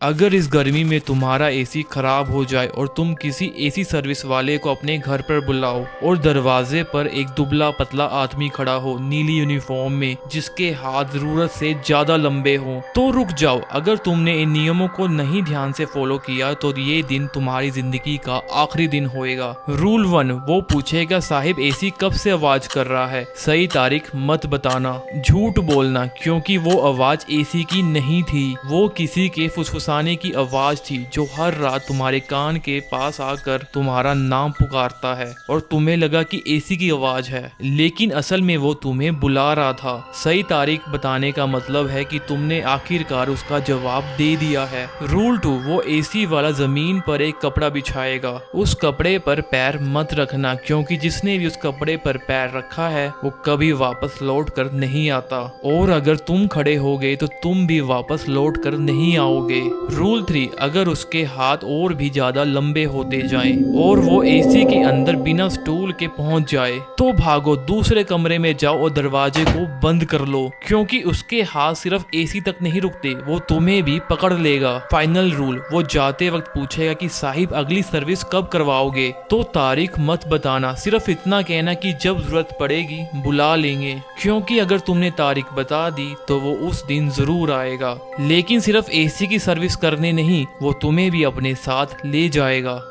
अगर इस गर्मी में तुम्हारा एसी खराब हो जाए और तुम किसी एसी सर्विस वाले को अपने घर पर बुलाओ और दरवाजे पर एक दुबला पतला आदमी खड़ा हो नीली यूनिफॉर्म में जिसके हाथ जरूरत से ज्यादा लंबे हों, तो रुक जाओ। अगर तुमने इन नियमों को नहीं ध्यान से फॉलो किया तो ये दिन तुम्हारी जिंदगी का आखिरी दिन होएगा। रूल 1, वो पूछेगा साहिब एसी कब से आवाज कर रहा है? सही तारीख मत बताना, झूठ बोलना, क्योंकि वो आवाज एसी की नहीं थी, वो किसी के फुसफुसाने की आवाज थी जो हर रात तुम्हारे कान के पास आकर तुम्हारा नाम पुकारता है और तुम्हें लगा कि एसी की आवाज है, लेकिन असल में वो तुम्हें बुला रहा था। सही तारीख बताने का मतलब है कि तुमने आखिरकार उसका जवाब दे दिया है। रूल 2, वो एसी वाला जमीन पर एक कपड़ा बिछाएगा, उस कपड़े पर पैर मत रखना, क्योंकि जिसने भी उस कपड़े पर पैर रखा है वो कभी वापस लौट कर नहीं आता, और अगर तुम खड़े हो गए तो तुम भी वापस लौट कर नहीं आओगे। रूल 3, अगर उसके हाथ और भी ज्यादा लंबे होते जाएं और वो एसी के अंदर बिना स्टूल के पहुंच जाए तो भागो, दूसरे कमरे में जाओ और दरवाजे को बंद कर लो, क्योंकि उसके हाथ सिर्फ एसी तक नहीं रुकते, वो तुम्हें भी पकड़ लेगा। फाइनल रूल, वो जाते वक्त पूछेगा कि साहिब अगली सर्विस कब करवाओगे? तो तारीख मत बताना, सिर्फ इतना कहना कि जब जरूरत पड़ेगी बुला लेंगे, क्योंकि अगर तुमने तारीख बता दी तो वो उस दिन जरूर आएगा, लेकिन सिर्फ एसी की सर्विस करने नहीं, वो तुम्हें भी अपने साथ ले जाएगा।